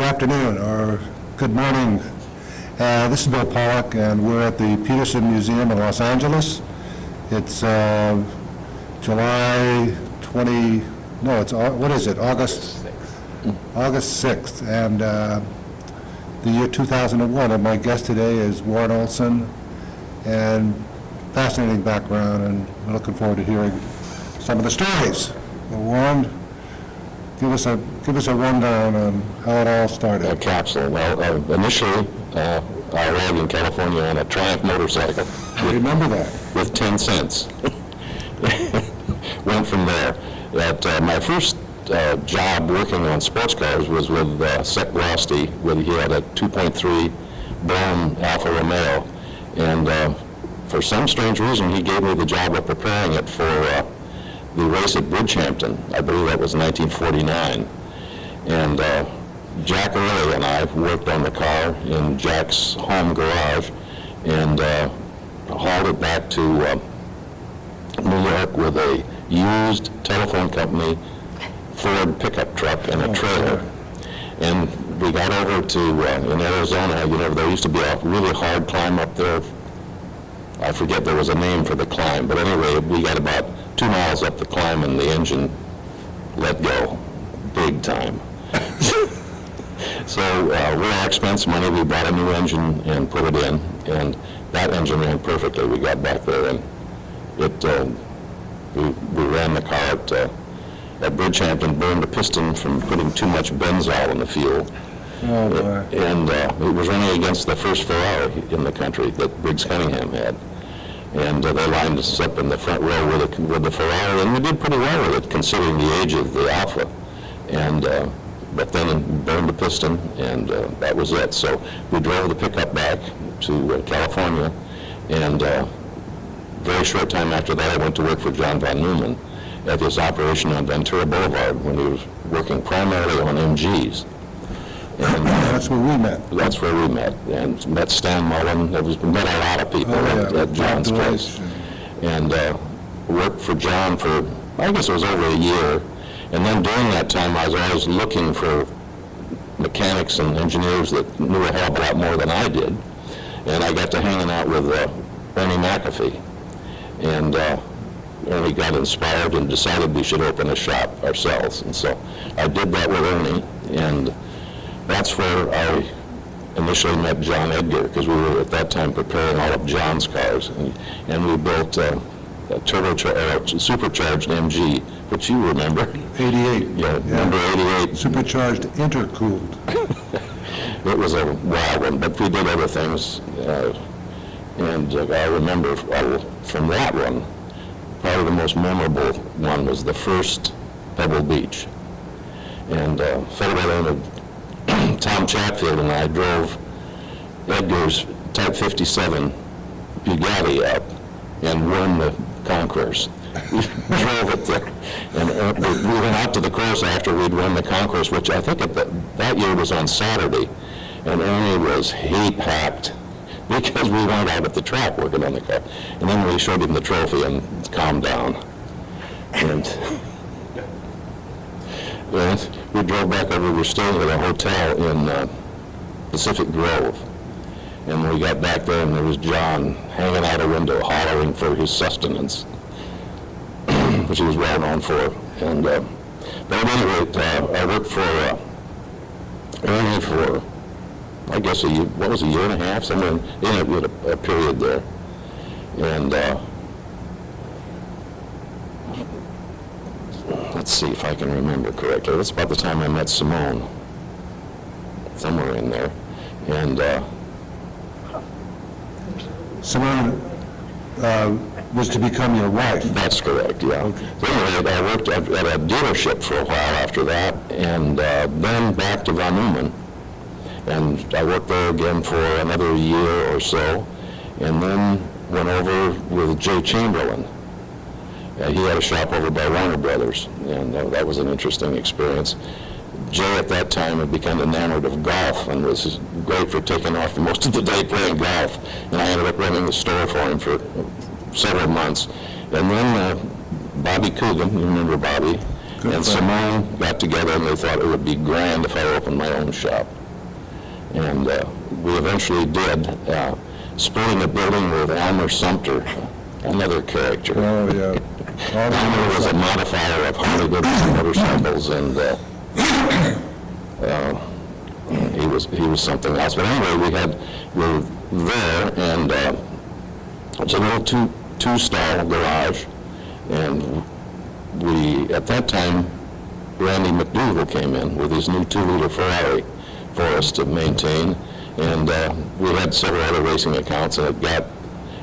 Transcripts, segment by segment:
afternoon or good morning. This is Bill Pollack, and we're at the Peterson Museum in Los Angeles. It's July 20, no, it's, what is it, August 6th. August 6th, and the year 2001, and my guest today is Warren Olsen, and fascinating background, and we're looking forward to hearing some of the stories. Well, Warren, give us a rundown on how it all started. A capsule. Well, initially, I arrived in California on a Triumph motorcycle. I remember that. With 10 cents. Went from there. My first job working on sports cars was with Sec Rosty. He had a 2.3 Brown Alfa Romeo, and for some strange reason, he gave me the job of preparing it for the race at Bridgehampton. I believe that was 1949. And Jack Early and I worked on the car in Jack's home garage and hauled it back to New York with a used telephone company Ford pickup truck and a trailer. And we got over to, in Arizona, there used to be a really hard climb up there. I forget there was a name for the climb, but anyway, we got about 2 miles up the climb and the engine let go, big time. So with our expense money, we bought a new engine and put it in, and that engine ran perfectly. We got back there and we ran the car at Bridgehampton, burned a piston from putting too much benzol in the fuel. Oh, boy. And it was running against the first Ferrari in the country that Briggs Cunningham had. And they lined us up in the front row with the Ferrari, and we did pretty well with it, considering the age of the Alfa. And but then burned the piston, and that was it. So we drove the pickup back to California, and very short time after that, I went to work for John von Neumann at his operation on Ventura Boulevard when he was working primarily on MGs. And that's where we met. That's where we met, and met Stan Mullen. Met a lot of people at John's place, and worked for John for, I guess it was over a year. And then during that time, I was always looking for mechanics and engineers that knew a hell of a lot more than I did. And I got to hanging out with Ernie McAfee, and Ernie got inspired and decided we should open a shop ourselves. And so I did that with Ernie, and that's where I initially met John Edgar, because we were at that time preparing all of John's cars, and we built a supercharged MG, which you remember. 88. Yeah, number 88. Supercharged intercooled. It was a wild one, but we did other things, and I remember from that one, probably the most memorable one was the first Pebble Beach, and a fellow by the name of Tom Chatfield and I drove Edgar's Type 57 Bugatti up and won the concourse. We drove it there, and we went out to the course after we'd won the concourse, which I think that year was on Saturday, and Ernie was heat-packed because we weren't out at the track working on the car. And then we showed him the trophy and calmed down. And we drove back over. We were staying at a hotel in Pacific Grove. And when we got back there, and there was John hanging out a window, hollering for his sustenance, which he was well known for. And but at any rate, I worked for Ernie for, I guess, a year and a half, somewhere in a period there. And let's see if I can remember correctly. That's about the time I met Simone, somewhere in there. And Simone was to become your wife. That's correct, yeah. Okay. So anyway, I worked at a dealership for a while after that, and then back to Von Neumann. And I worked there again for another year or so, and then went over with Jay Chamberlain. He had a shop over by Warner Brothers, and that was an interesting experience. Jay at that time had become enamored of golf and was great for taking off most of the day playing golf. And I ended up running the store for him for several months. And then Bobby Coogan, you remember Bobby, Good and for him. Simone got together, and they thought it would be grand if I opened my own shop. And we eventually did, splitting a building with Elmer Sumter, another character. Oh, yeah. Elmer was a modifier of Harley Davidson motorcycles, and he was something else. But anyway, we were there, and it's a little two-stall garage, and we, at that time, Randy McDougal came in with his new 2-liter Ferrari for us to maintain, and we had several other racing accounts, and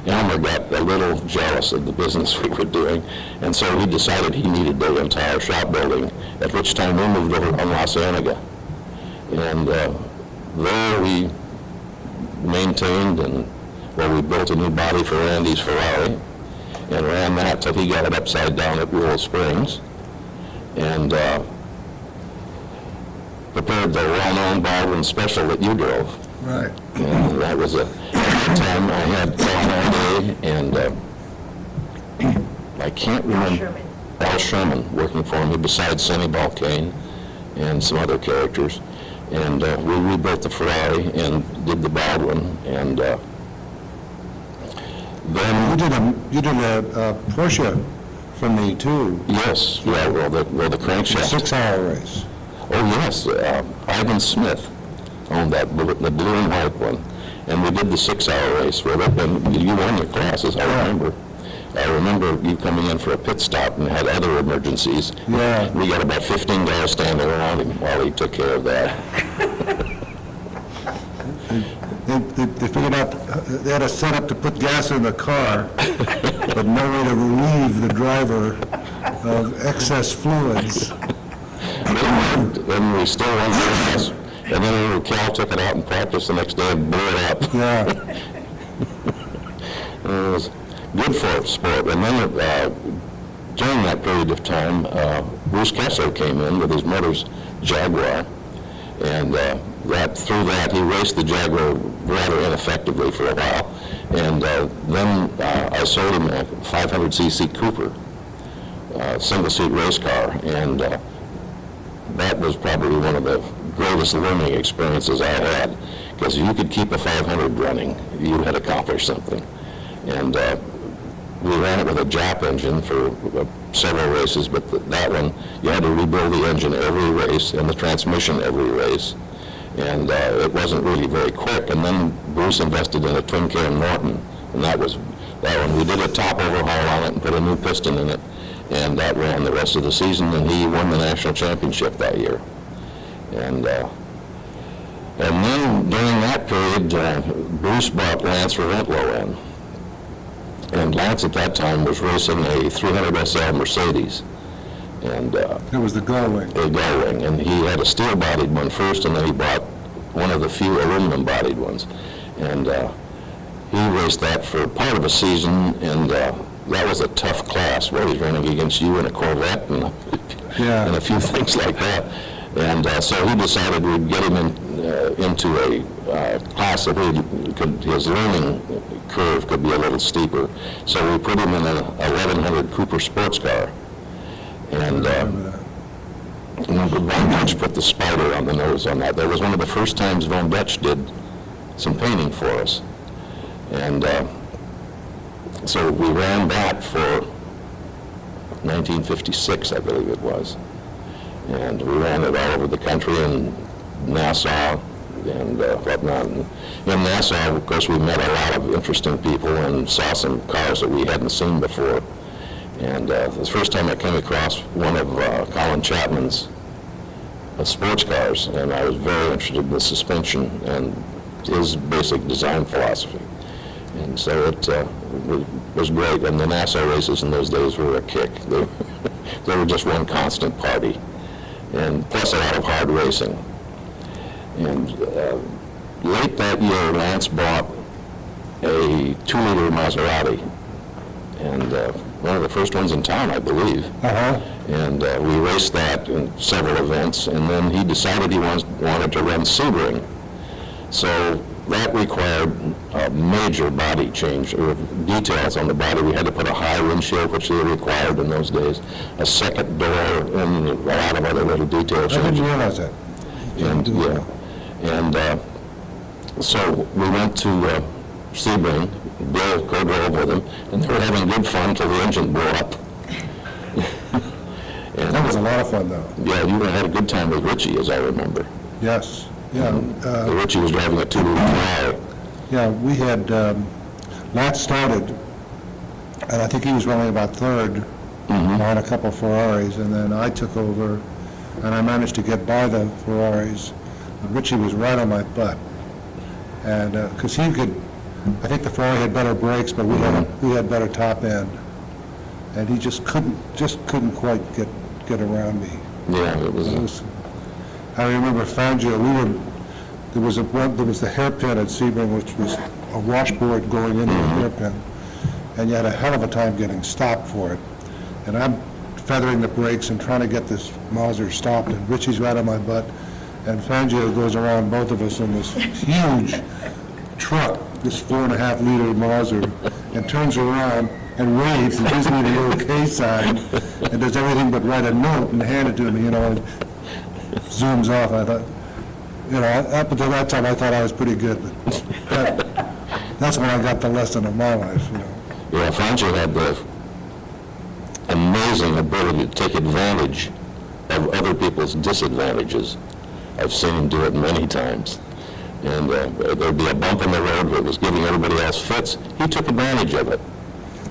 Elmer got a little jealous of the business we were doing, and so he decided he needed the entire shop building, at which time we moved over on Los Angeles. And there we maintained, we built a new body for Randy's Ferrari, and ran that till he got it upside down at Willow Springs, and prepared the well-known Baldwin Special that you drove. Right. And that was at the time I had gone all day, and I can't remember. Al Sherman working for me, besides Sonny Balkane and some other characters. And we rebuilt the Ferrari and did the Baldwin, and then... You did a Porsche for me, too. Yes, yeah, well, the A crankshaft. 6-hour race. Oh, yes, Ivan Smith owned the blue and white one, and we did the 6-hour race with it, and you won your classes, I remember. I remember you coming in for a pit stop and had other emergencies. Yeah. We got about 15 guys standing around him while he took care of that. They figured out, they had a setup to put gas in the car, but no way to relieve the driver of excess fluids. Then we still won the class, and then Cal took it out in practice the next day and blew it up. Yeah. It was good for sport. And then during that period of time, Bruce Kessler came in with his mother's Jaguar, and through that he raced the Jaguar rather ineffectively for a while. And then I sold him a 500cc Cooper, single-seat race car, and that was probably one of the greatest learning experiences I had, because if you could keep a 500 running, you had accomplished something. And we ran it with a Jap engine for several races, but that one, you had to rebuild the engine every race and the transmission every race. And it wasn't really very quick. And then Bruce invested in a twin cam Norton, and that one. We did a top overhaul on it and put a new piston in it, and that ran the rest of the season, and he won the national championship that year. And then during that period, Bruce brought Lance Reventlow in. And Lance at that time was racing a 300 SL Mercedes. And It was the Gullwing. a Gullwing, and he had a steel-bodied one first, and then he bought one of the few aluminum-bodied ones. And he raced that for part of a season, and that was a tough class. Well, he's running against you in a Corvette and, Yeah. and a few things like that. And so he decided we'd get him into a class that his learning curve could be a little steeper. So we put him in a 1100 Cooper sports car. And remember Von Dutch put the spider on the nose on that. That was one of the first times Von Dutch did some painting for us. And so we ran that for 1956, I believe it was. And we ran it all over the country in Nassau and whatnot. And in Nassau, of course, we met a lot of interesting people and saw some cars that we hadn't seen before. And the first time I came across one of Colin Chapman's sports cars, and I was very interested in the suspension and his basic design philosophy. And so it was great. And the Nassau races in those days were a kick. They were just one constant party, and plus a lot of hard racing. And late that year, Lance bought a 2-liter Maserati, and one of the first ones in town, I believe. Uh-huh. And we raced that in several events, and then he decided he wanted to run Sebring. So that required a major body change, or details on the body. We had to put a high windshield, which they required in those days, a second door, and a lot of other little detail I didn't changes. realize that. And, so we went to Sebring. Bill co-drove with him, and they were having good fun until the engine blew up. That was a lot of fun, though. Yeah, you had a good time with Richie, as I remember. Yes, yeah. Richie was driving a 2-liter car. Yeah, we had, Lance started, and I think he was running about third on a couple of Ferraris, and then I took over, and I managed to get by the Ferraris. And Richie was right on my butt. And, because he could, I think the Ferrari had better brakes, but we had better top end. And he just couldn't quite get around me. Yeah, it was. I remember Fangio, there was the hairpin at Sebring, which was a washboard going into the hairpin, and you had a hell of a time getting stopped for it. And I'm feathering the brakes and trying to get this Mazda stopped, and Richie's right on my butt, and Fangio goes around both of us in this huge truck, this 4.5-liter Mazda, and turns around and waves and gives me the okay sign, and does everything but write a note and hand it to me, and zooms off. I thought, up until that time, I thought I was pretty good, but that's when I got the lesson of my life, Yeah, Fangio had the amazing ability to take advantage of other people's disadvantages. I've seen him do it many times. And there'd be a bump in the road that was giving everybody else fits. He took advantage of it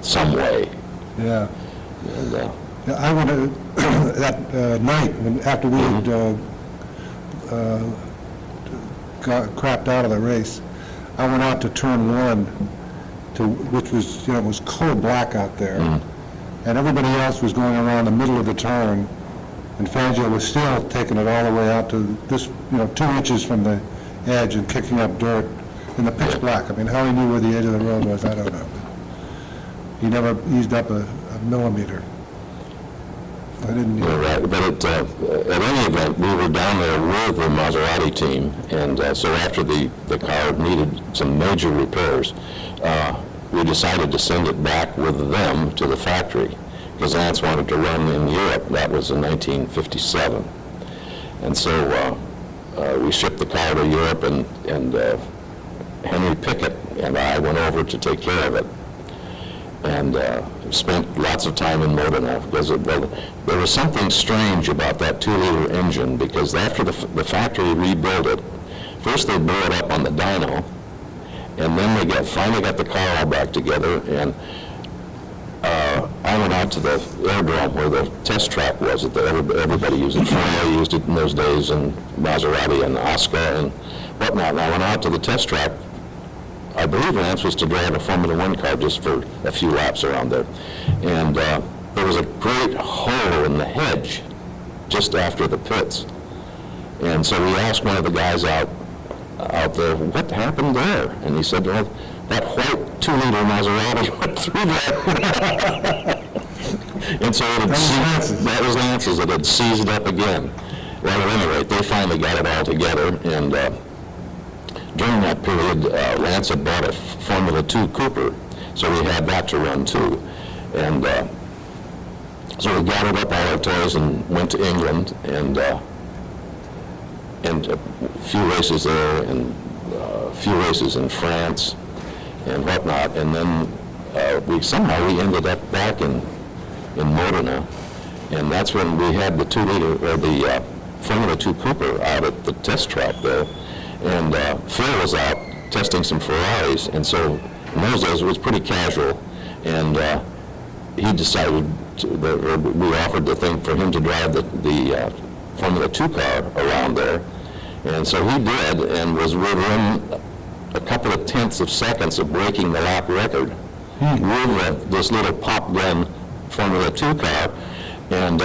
some way. Yeah. And, Yeah, I went that night, after we had got crapped out of the race, I went out to turn one, which was, it was coal black out there, and everybody else was going around the middle of the turn, and Fangio was still taking it all the way out to this, 2 inches from the edge and kicking up dirt in the pitch black. I mean, how he knew where the edge of the road was, I don't know. He never eased up a millimeter. I didn't You're right, but at any event, we were down there with the Maserati team, and so after the car needed some major repairs, we decided to send it back with them to the factory, because Lance wanted to run in Europe. That was in 1957. And so we shipped the car to Europe, and Henry Pickett and I went over to take care of it. And spent lots of time in Modena, because there was something strange about that 2-liter engine, because after the factory rebuilt it, first they blew it up on the dyno, and then they finally got the car all back together, and I went out to the aerodrome where the test track was that everybody used it. Ferrari used it in those days, and Maserati and Oscar and whatnot. And I went out to the test track. I believe Lance was to drive a Formula One car just for a few laps around there. And there was a great hole in the hedge just after the pits. And so we asked one of the guys out there, what happened there? And he said, well, that white 2-liter Maserati went through there. And so that was Lance's. It had seized up again. Well, at any rate, they finally got it all together, and during that period, Lance had bought a Formula 2 Cooper, so we had that to run too. And so we gathered up all our toys and went to England, and a few races there, and a few races in France, and whatnot. And then we ended up back in Modena, and that's when we had the 2-liter, or the Formula 2 Cooper out at the test track there. And Phil was out testing some Ferraris, and so in those days it was pretty casual, and he decided we offered the thing for him to drive the Formula 2 car around there, and so he did, and was within a couple of tenths of seconds of breaking the lap record with this little pop gun Formula 2 car. And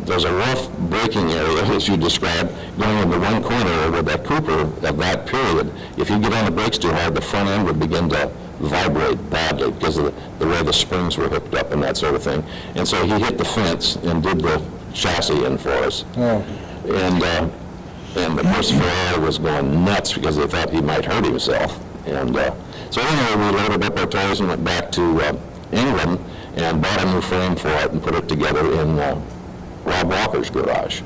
there's a rough braking area, as you described, going into one corner with that Cooper of that period. If you get on the brakes too hard, the front end would begin to vibrate badly because of the way the springs were hooked up and that sort of thing. And so he hit the fence and did the chassis in for us. Oh. And and the first Ferrari was going nuts because they thought he might hurt himself. And so anyway, we loaded up our toys and went back to England and bought a new frame for it and put it together in Rob Walker's garage.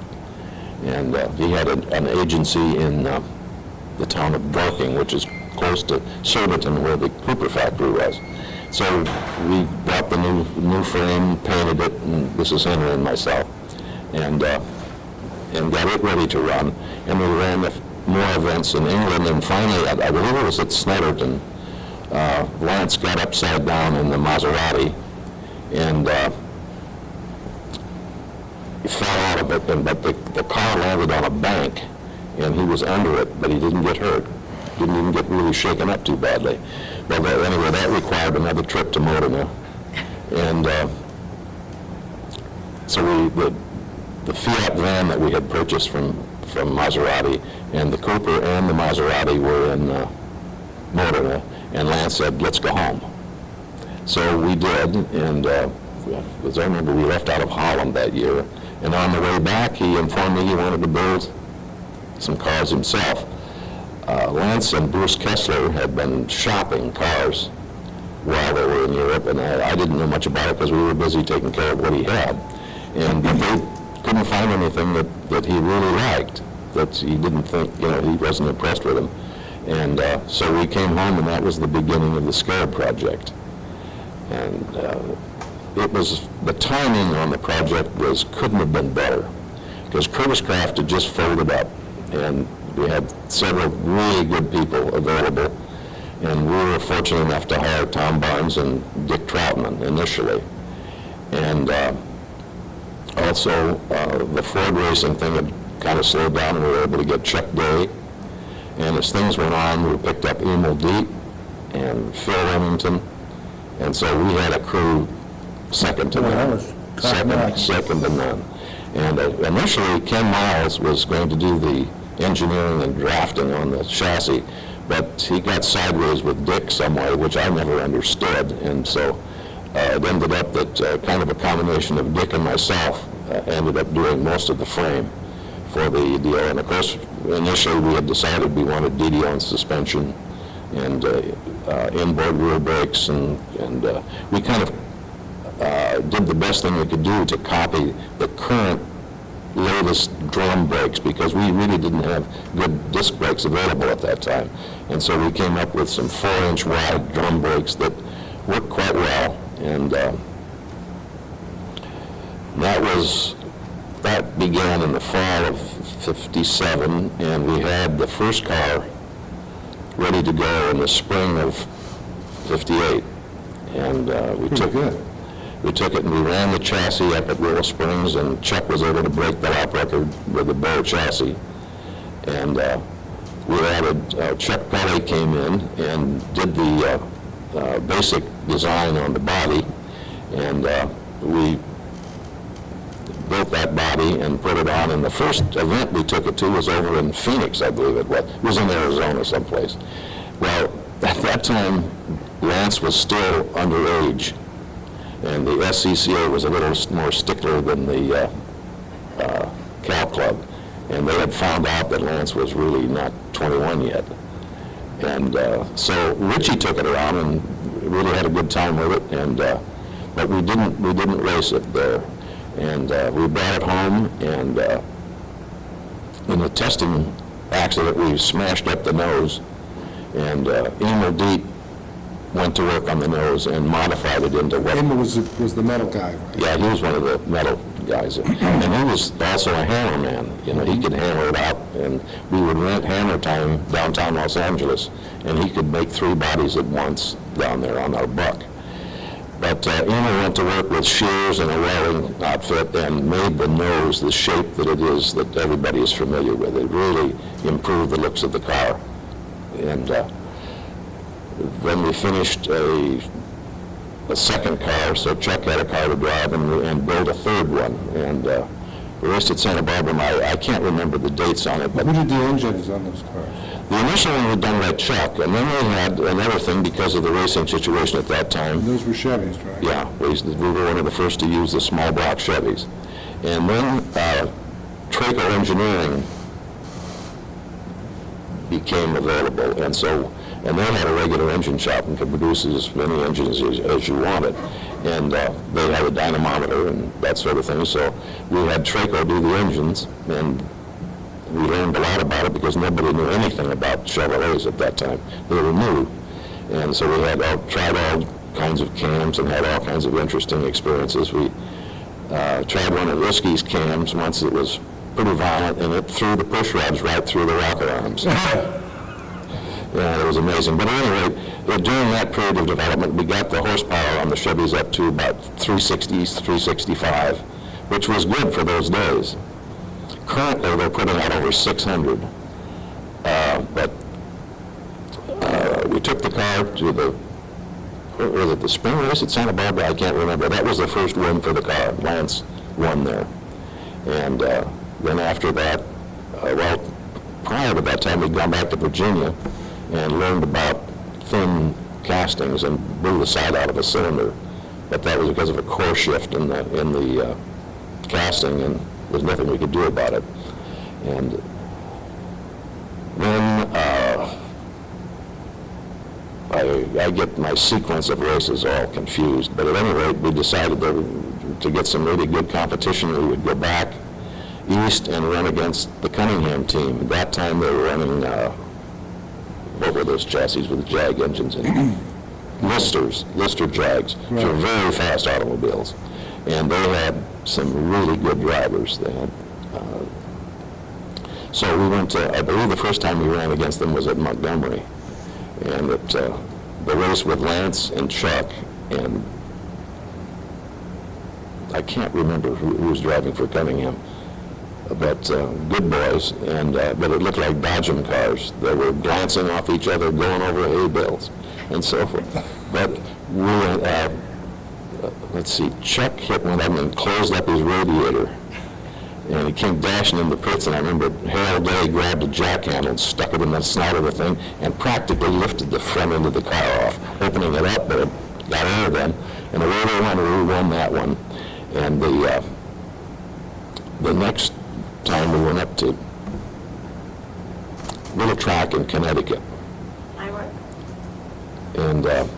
And he had an agency in the town of Dorking, which is close to Surbiton, where the Cooper factory was. So we bought the new frame, painted it, and this is Henry and myself, and got it ready to run. And we ran more events in England, and finally, I believe it was at Snetterton, Lance got upside down in the Maserati, and he fell out of it, but the car landed on a bank, and he was under it, but he didn't get hurt. Didn't even get really shaken up too badly. But anyway, that required another trip to Modena. And so the Fiat van that we had purchased from Maserati, and the Cooper and the Maserati were in Modena, and Lance said, let's go home. So we did, and as I remember, we left out of Holland that year, and on the way back, he informed me he wanted to build some cars himself. Lance and Bruce Kessler had been shopping cars while they were in Europe, and I didn't know much about it because we were busy taking care of what he had. And they couldn't find anything that he really liked, that he didn't think, he wasn't impressed with him. And so we came home, and that was the beginning of the Scarab project. And the timing on the project couldn't have been better, because Curtis Craft had just folded up, and we had several really good people available, and we were fortunate enough to hire Tom Barnes and Dick Troutman initially. And also, the Ford racing thing had kind of slowed down, and we were able to get Chuck Day. And as things went on, we picked up Emil Deep and Phil Remington, and so we had a crew second to none. Second to none. And initially, Ken Miles was going to do the engineering and drafting on the chassis, but he got sideways with Dick some way, which I never understood, and so it ended up that kind of a combination of Dick and myself ended up doing most of the frame for the deal. And of course, initially we had decided we wanted DDO suspension and inboard rear brakes, and we kind of did the best thing we could do to copy the current latest drum brakes, because we really didn't have good disc brakes available at that time. And so we came up with some 4-inch wide drum brakes that worked quite well, and that began in the fall of '57, and we had the first car ready to go in the spring of '58, and we took it and we ran the chassis up at Willow Springs, and Chuck was able to break the lap record with the bare chassis. And we added, Chuck Pollack came in and did the basic design on the body, and we built that body and put it on. And the first event we took it to was over in Phoenix, I believe it was. It was in Arizona someplace. Well, at that time, Lance was still underage, and the SCCA was a little more stickler than the Cal Club, and they had found out that Lance was really not 21 yet. And so Richie took it around and really had a good time with it, and but we didn't race it there. And we brought it home, and in a testing accident, we smashed up the nose, and Emil Deep went to work on the nose and modified it into what... Emil was the metal guy, right? Yeah, he was one of the metal guys. And he was also a hammer man. He could hammer it out, and we would rent Hammer Time downtown Los Angeles, and he could make 3 bodies at once down there on our buck. But Emil went to work with shears and a welding outfit and made the nose the shape that it is, that everybody is familiar with. It really improved the looks of the car. And then we finished a second car, so Chuck had a car to drive, and built a third one. And we raced at Santa Barbara, and I can't remember the dates on it. But who did the engines on those cars? The initial one was done by Chuck, and then we had another thing because of the racing situation at that time. And those were Chevys, right? Yeah, we were one of the first to use the small block Chevys. And then Traco Engineering became available. And they had a regular engine shop and could produce as many engines as you wanted. And they had a dynamometer and that sort of thing. So we had Traco do the engines, and we learned a lot about it because nobody knew anything about Chevrolets at that time. They were new. And so we had tried all kinds of cams and had all kinds of interesting experiences. We tried one of Risky's cams once. It was pretty violent, and it threw the push rods right through the rocker arms. Yeah, it was amazing. But anyway, during that period of development, we got the horsepower on the Chevys up to about 360s, 365, which was good for those days. Currently, they're putting out over 600. But we took the car to was it the spring race at Santa Barbara? I can't remember. That was the first win for the car. Lance won there. And then after that, prior to that time, we'd gone back to Virginia and learned about thin castings and blew the side out of a cylinder. But that was because of a core shift in the casting, and there's nothing we could do about it. And then I get my sequence of races all confused. But at any rate, we decided that to get some really good competition, we would go back east and run against the Cunningham team. At that time, they were running, what were those chassis with the Jag engines in them? Lister Jags, which were very fast automobiles. And they had some really good drivers. They had, so we went to, I believe the first time we ran against them was at Montgomery. And the race with Lance and Chuck, and I can't remember who was driving for Cunningham, but good boys, and but it looked like Dodgem cars. They were glancing off each other, going over hay bales, and so forth. But we, let's see, Chuck hit one of them and closed up his radiator, and he came dashing in the pits, and I remember Harold Day grabbed a jack handle and stuck it in the snout of the thing and practically lifted the front end of the car off, opening it up, but it got air then, and away they went, and we won that one. And the next time we went up to little track in Connecticut. And at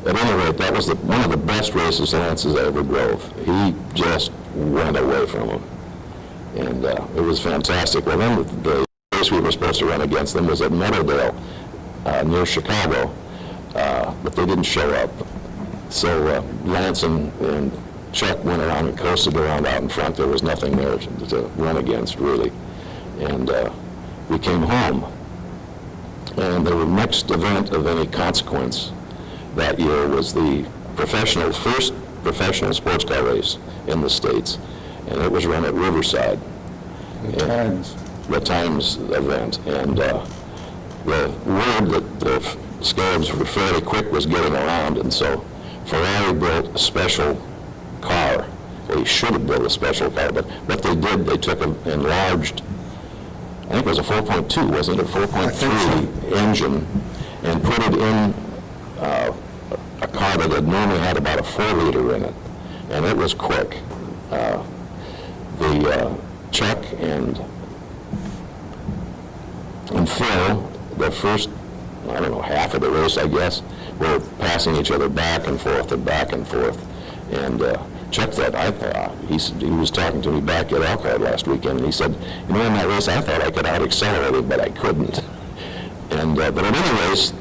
any rate, that was one of the best races Lance ever drove. He just went away from him. And it was fantastic. Well, then the race we were supposed to run against them was at Meadowdale near Chicago, but they didn't show up. So Lance and Chuck went around and coasted around out in front. There was nothing there to run against, really. And we came home. And the next event of any consequence that year was the first professional sports car race in the States. And it was run at Riverside. The Times event. And the word that the Scarabs were fairly quick was getting around. And so Ferrari built a special car. They should have built a special car, but what they did, they took an enlarged, I think it was a 4.2, wasn't it? A 4.3 engine, and put it in a car that had normally had about a 4-liter in it, and it was quick. Chuck and Phil, the first, I don't know, half of the race, I guess, were passing each other back and forth and back and forth. And Chuck thought, he was talking to me back at Elkhart last weekend, and he said, in that race, I thought I could out-accelerate it, but I couldn't. And but in any race,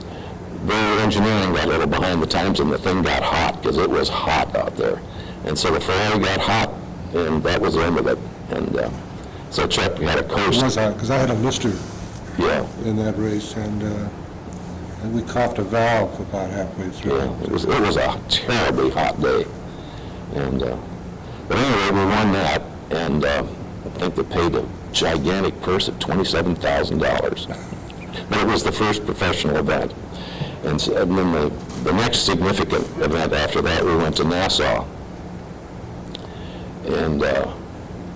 their engineering got a little behind the times, and the thing got hot, because it was hot out there. And so the Ferrari got hot, and that was the end of it. And so Chuck had a coast. It was hot, because I had a Lister Yeah. in that race, and we coughed a valve about halfway through. Yeah, it was a terribly hot day. And but anyway, we won that, and I think they paid a gigantic purse of $27,000. But it was the first professional event. And then the next significant event after that, we went to Nassau. And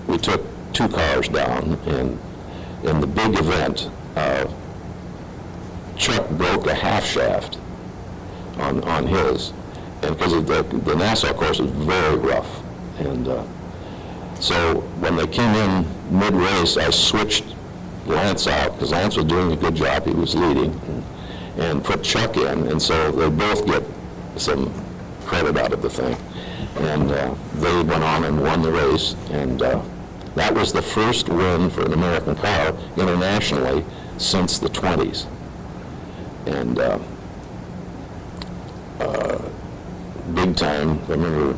we took 2 cars down, and in the big event, Chuck broke a half shaft on his, and because the Nassau course is very rough. And so when they came in mid-race, I switched Lance out, because Lance was doing a good job, he was leading, and put Chuck in, and so they both get some credit out of the thing. And they went on and won the race, and that was the first win for an American car internationally since the 20s. And big time, I remember,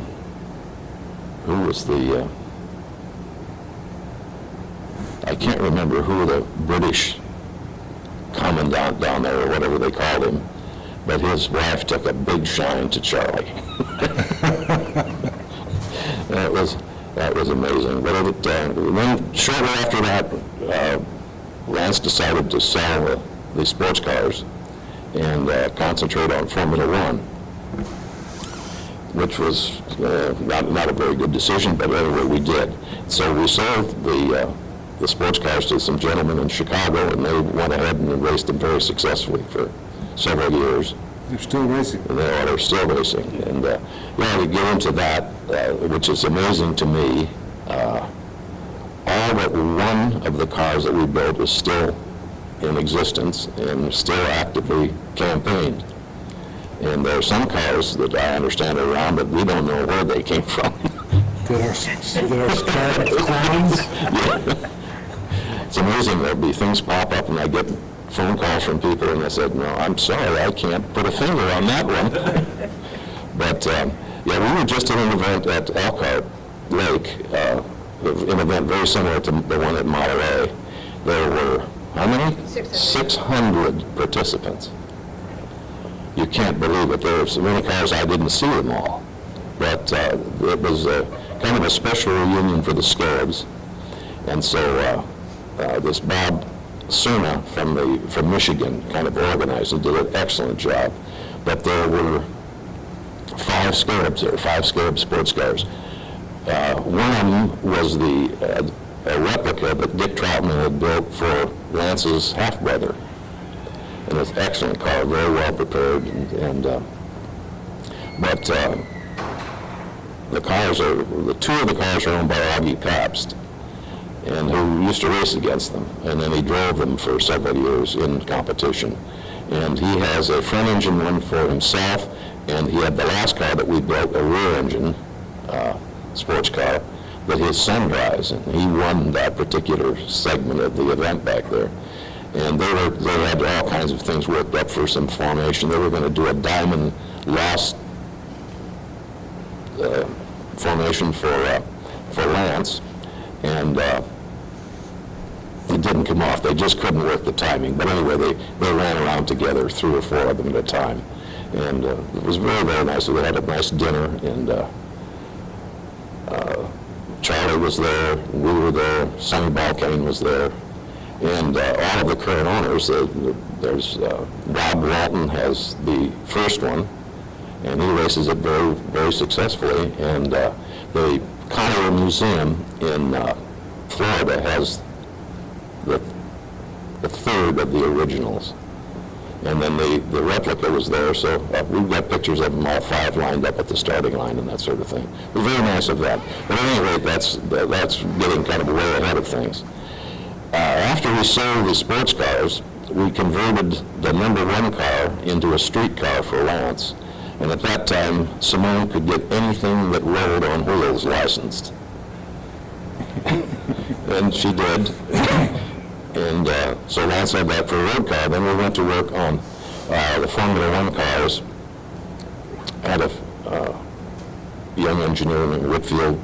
who was the, I can't remember who the British commandant down there, or whatever they called him, but his wife took a big shine to Charlie. That was amazing. But then shortly after that, Lance decided to sell the sports cars and concentrate on Formula One, which was not a very good decision, but anyway, we did. So we sold the sports cars to some gentlemen in Chicago, and they went ahead and raced them very successfully for several years. They're still racing. They're still racing. And to get into that, which is amazing to me, all but one of the cars that we built is still in existence and still actively campaigned. And there are some cars that I understand are around, but we don't know where they came from. That are clones? Yeah. It's amazing. There'll be things pop up, and I get phone calls from people, and I said, no, I'm sorry, I can't put a finger on that one. But, we were just at an event at Elkhart Lake, an event very similar to the one at Monterey. There were, how many? 600 participants. You can't believe it. There were so many cars, I didn't see them all. But it was kind of a special reunion for the Scarabs. And so this Bob Cerna from Michigan kind of organized and did an excellent job. But there were 5 Scarabs there, 5 Scarab sports cars. One of them was a replica that Dick Troutman had built for Lance's half-brother. And it's an excellent car, very well prepared. But the 2 of the cars are owned by Augie Pabst, and who used to race against them. And then he drove them for several years in competition. And he has a front engine one for himself, and he had the last car that we built, a rear engine sports car that his son drives, and he won that particular segment of the event back there. And they had all kinds of things worked up for some formation. They were going to do a diamond lost formation for Lance, and it didn't come off. They just couldn't work the timing. But anyway, they ran around together, 3 or 4 of them at a time, and it was very, very nice. So they had a nice dinner, and Charlie was there, we were there, Sonny Balkane was there, and all of the current owners. There's Rob Walton has the first one, and he races it very, very successfully. And the Conner Museum in Florida has the 3rd of the originals. And then the replica was there, so we've got pictures of them all 5 lined up at the starting line and that sort of thing. It was very nice of that. But at any rate, that's getting kind of way ahead of things. After we sold the sports cars, we converted the number 1 car into a street car for Lance. And at that time, Simone could get anything that rolled on wheels licensed. And she did. And so Lance had that for a road car. Then we went to work on the Formula One cars out of young engineering in Whitfield,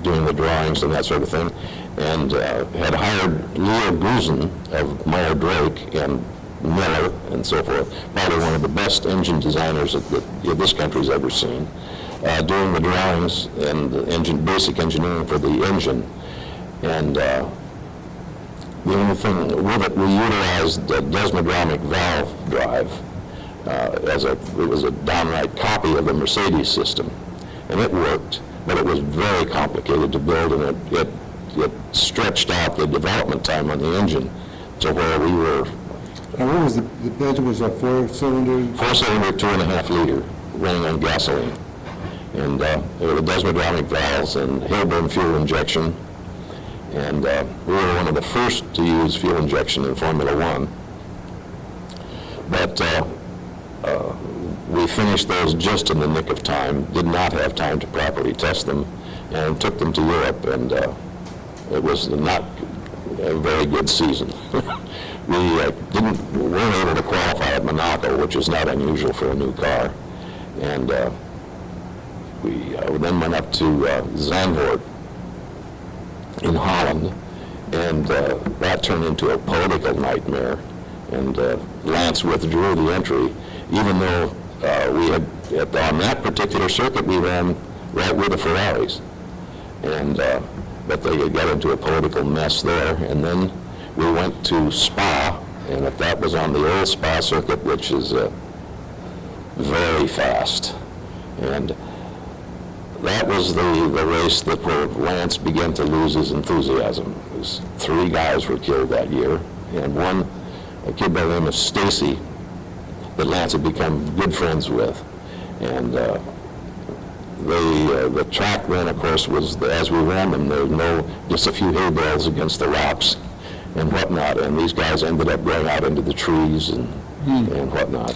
doing the drawings and that sort of thing, and had hired Leo Guzen of Meyer Drake and Miller and so forth, probably one of the best engine designers that this country's ever seen, doing the drawings and the basic engineering for the engine. And the only thing with it, we utilized the desmodromic valve drive it was a downright copy of the Mercedes system, and it worked, but it was very complicated to build, and it stretched out the development time on the engine to where we were. And what was the engine? Was a 4-cylinder? 4-cylinder, 2.5-liter, running on gasoline, and there were the desmodromic valves and Hilburn fuel injection. And we were one of the first to use fuel injection in Formula One. But we finished those just in the nick of time, did not have time to properly test them, and took them to Europe, and it was not a very good season. We weren't able to qualify at Monaco, which is not unusual for a new car, and we then went up to Zandvoort in Holland, and that turned into a political nightmare, and Lance withdrew the entry, even though we had, on that particular circuit, we ran right with the Ferraris, and but they got into a political mess there, and then we went to Spa, and if that was on the old Spa circuit, which is very fast, and that was the race that where Lance began to lose his enthusiasm. It was 3 guys were killed that year, and one, a kid by the name of Stacy, that Lance had become good friends with. And the track then, of course, was, as we ran them, there were just a few hay bales against the rocks and whatnot, and these guys ended up going out into the trees and whatnot.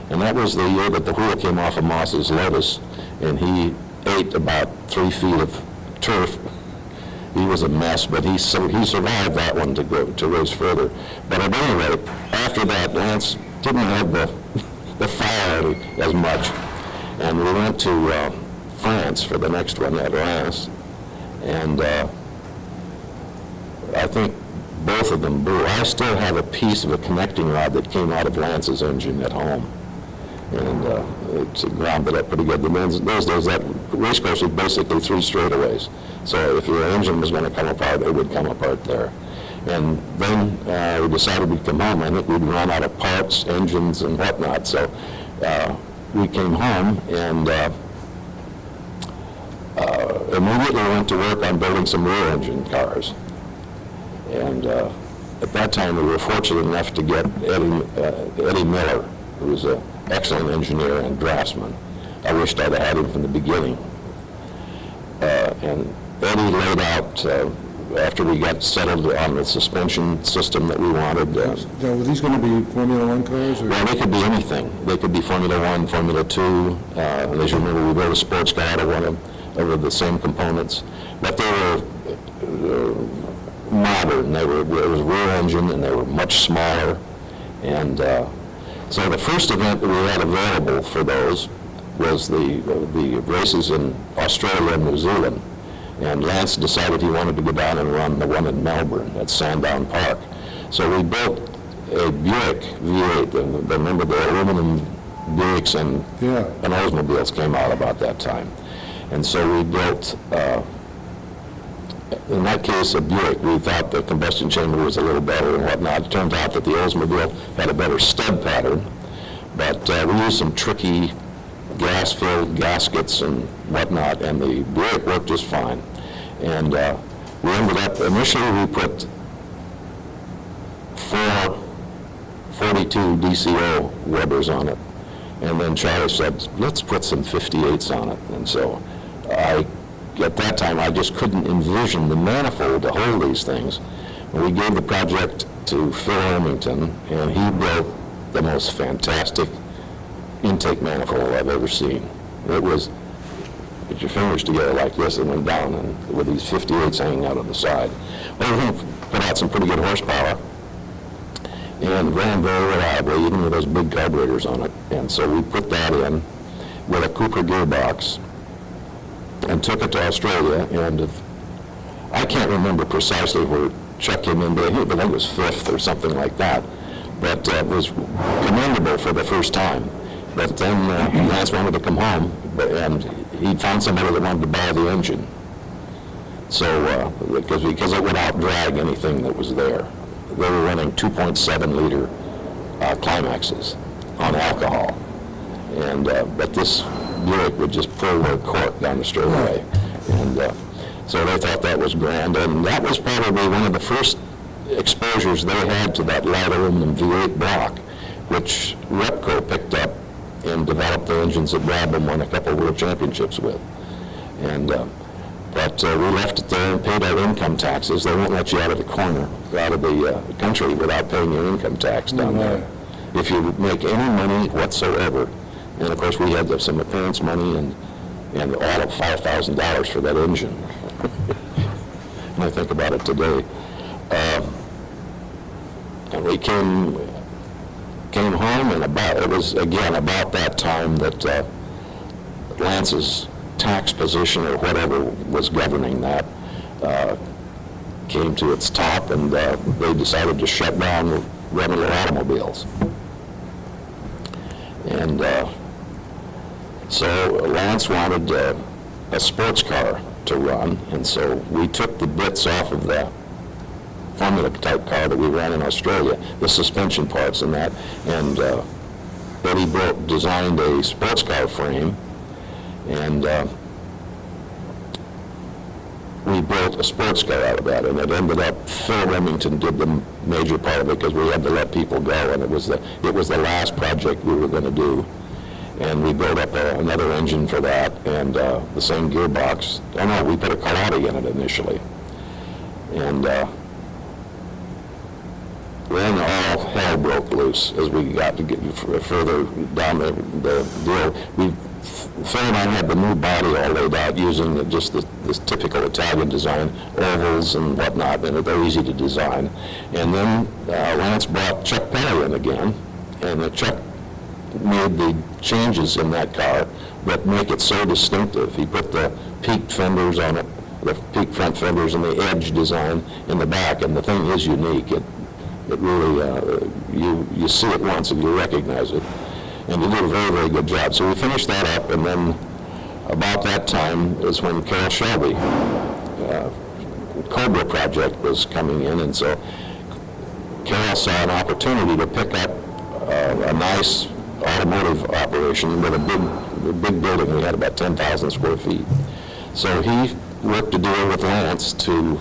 And that was the year that the wheel came off of Moss's Lotus, and he ate about 3 feet of turf. He was a mess, but he survived that one to go to race further. But at any rate, after that, Lance didn't have the fire as much, and we went to France for the next one at Reims, and I think both of them blew. I still have a piece of a connecting rod that came out of Lance's engine at home, and it's ground it up pretty good. In those days, that race course was basically 3 straightaways. So if your engine was going to come apart, it would come apart there. And then we decided we'd come home. I think we'd run out of parts, engines, and whatnot. So we came home and immediately went to work on building some rear engine cars. And at that time, we were fortunate enough to get Eddie Miller, who was an excellent engineer and draftsman. I wished I'd had him from the beginning. And Eddie laid out, after we got settled on the suspension system that we wanted. Now, were these going to be Formula One cars? Or? Well, they could be anything. They could be Formula One, Formula Two. As you remember, we built a sports car out of one of the same components. But they were modern. It was rear engine, and they were much smaller. And so the first event that we had available for those was the races in Australia and New Zealand. And Lance decided he wanted to go down and run the one in Melbourne at Sandown Park. So we built a Buick V8. And remember, the aluminum Buicks and Oldsmobiles came out about that time. And so we built, in that case, a Buick. We thought the combustion chamber was a little better and whatnot. It turned out that the Oldsmobile had a better stud pattern, but we used some tricky gas-filled gaskets and whatnot, and the Buick worked just fine. And we ended up, initially we put 4 42 DCO Webers on it, and then Charlie said, let's put some 58s on it. And so at that time, I just couldn't envision the manifold to hold these things. And we gave the project to Phil Ermington, and he built the most fantastic intake manifold I've ever seen. It was, put your fingers together like this and went down, and with these 58s hanging out on the side. Well, we put out some pretty good horsepower, and ran very reliably, even with those big carburetors on it. And so we put that in with a Cooper gearbox and took it to Australia, and I can't remember precisely where Chuck came in, but I think it was 5th or something like that. But it was commendable for the first time. But then Lance wanted to come home, and he found somebody that wanted to buy the engine. So, because it would out-drag anything that was there. They were running 2.7-liter climaxes on alcohol. And but this Buick would just pull their cork down the straightaway. And so they thought that was grand. And that was probably one of the first exposures they had to that light aluminum V8 block, which Repco picked up and developed the engines that Brabham won a couple of world championships with. And But we left it there and paid our income taxes. They won't let you out of the corner, out of the country without paying your income tax down there. If you make any money whatsoever. And of course, we had some appearance money and all of $5,000 for that engine. When I think about it today. And we came home, and it was again about that time that Lance's tax position or whatever was governing that came to its top, and they decided to shut down running automobiles. And so Lance wanted a sports car to run, and so we took the bits off of the Formula type car that we ran in Australia, the suspension parts and that, and Eddie designed a sports car frame, and we built a sports car out of that, and it ended up, Phil Remington did the major part of it because we had to let people go, and it was the last project we were going to do. And we built up another engine for that, and the same gearbox. Oh no, we put a Pollack in it initially. And then all hell broke loose as we got to get further down the deal. Phil and I had the new body all laid out using just this typical Italian design, ovals and whatnot, and they're easy to design. And then Lance brought Chuck Perry in again, and Chuck made the changes in that car that make it so distinctive. He put the peaked fenders on it, the peaked front fenders, and the edge design in the back, and the thing is unique. It really, you see it once and you recognize it. And he did a very, very good job. So we finished that up, and then about that time is when Carroll Shelby, Cobra project was coming in, and so Carroll saw an opportunity to pick up a nice automotive operation with a big building. We had about 10,000 square feet. So he worked a deal with Lance to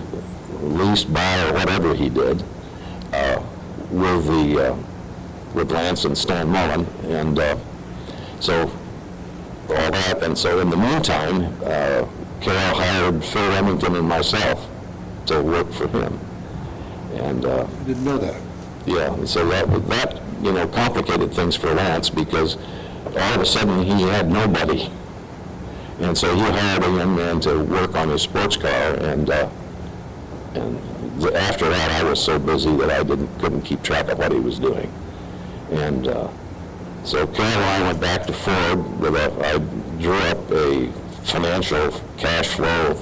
lease, buy, or whatever he did with Lance and Stan Mullen, and so all that. And so in the meantime, Carroll hired Phil Remington and myself to work for him. And I didn't know that. yeah, and so that complicated things for Lance, because all of a sudden he had nobody. And so he hired a young man to work on his sports car, and after that I was so busy that I couldn't keep track of what he was doing. And so Carol and I went back to Ford I drew up a financial cash flow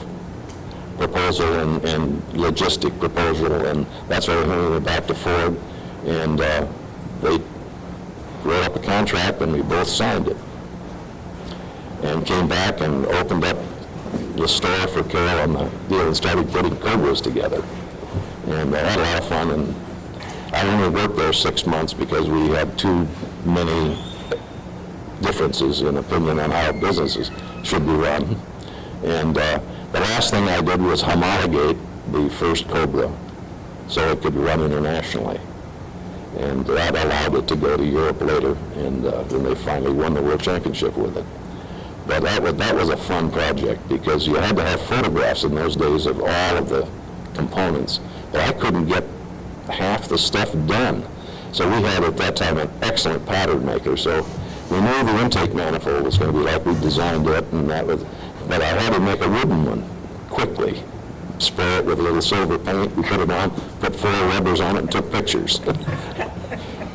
proposal and logistic proposal, and that's why we went back to Ford, and they wrote up a contract, and we both signed it. And came back and opened up the store for Carol on the deal and started putting Cobras together. And I had a lot of fun, and I only worked there 6 months because we had too many differences in opinion on how businesses should be run. And the last thing I did was homologate the first Cobra so it could run internationally. And that allowed it to go to Europe later, and then they finally won the World Championship with it. But that was a fun project because you had to have photographs in those days of all of the components. But I couldn't get half the stuff done. So we had at that time an excellent pattern maker. So we knew the intake manifold was going to be like we designed it, and but I had to make a wooden one quickly. Spray it with a little silver paint, we put it on, put 4 rubbers on it, and took pictures.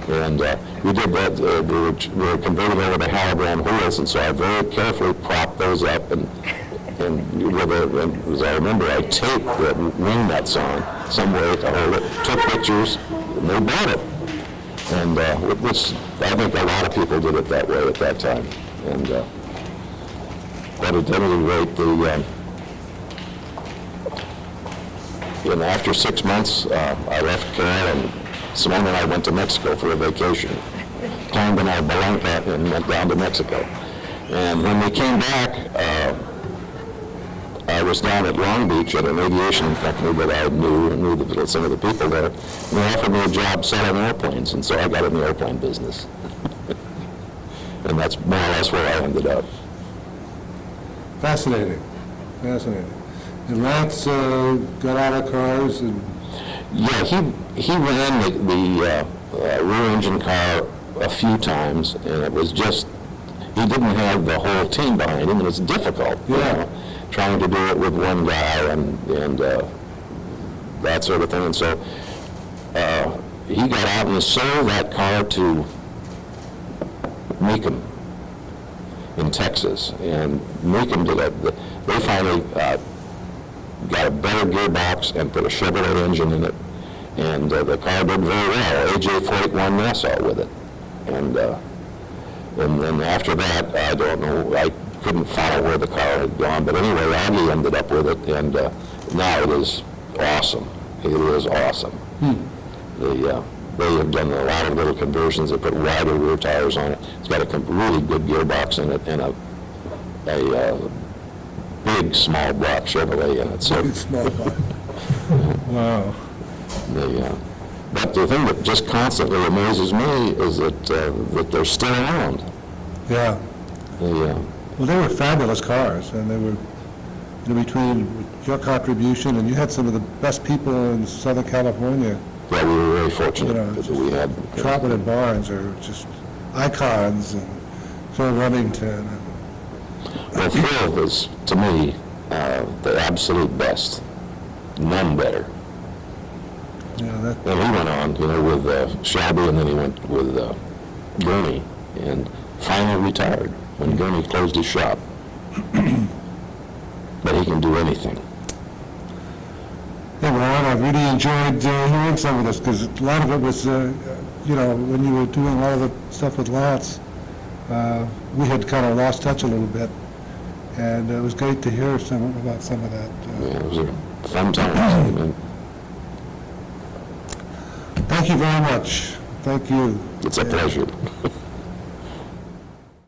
And we did that, we were converted over to Halogram wheels, and so I very carefully propped those up, and as I remember, I taped the wing nuts on some way to hold it, took pictures, and they bought it. And which I think a lot of people did it that way at that time. And but at any rate, after 6 months, I left Carol, and Simone and I went to Mexico for a vacation. Climbed in our Pollack and went down to Mexico. And when we came back, I was down at Long Beach at an aviation company that I knew some of the people there. And they offered me a job selling airplanes, and so I got in the airplane business. And that's more or less where I ended up. Fascinating, fascinating. And Lance got out of cars and, Yeah, he ran the rear engine car a few times, and it was just, he didn't have the whole team behind him, and it's difficult, you Yeah. know, trying to do it with one guy and that sort of thing. And so he got out and sold that car to Meekum in Texas, and Meekum did it. They finally got a better gearbox and put a Chevrolet engine in it, and the car did very well. A.J. Foyt won Nassau with it, and then after that, I don't know, I couldn't follow where the car had gone, but anyway, Augie ended up with it, and now it is awesome. It is awesome. They have done a lot of little conversions. They put wider rear tires on it. It's got a really good gearbox in it and a big small block Chevrolet in it. So big small car. Wow. but the thing that just constantly amazes me is that they're still around. Yeah. Well, Well, they were fabulous cars, and they were, between your contribution, and you had some of the best people in Southern California. yeah, we were very fortunate You know, that we had. Troutman and Barnes are just icons, and Phil Remington. Well, Phil was, to me, the absolute best. None better. That, And he went on, with Shelby, and then he went with Gurney, and finally retired when Gurney closed his shop. But he can do anything. yeah, Ron, I really enjoyed hearing some of this, because a lot of it was, when you were doing a lot of the stuff with Lance, we had kind of lost touch a little bit, and it was great to hear about some of that. Yeah, it was a fun time. Thank you very much. Thank you. It's a pleasure.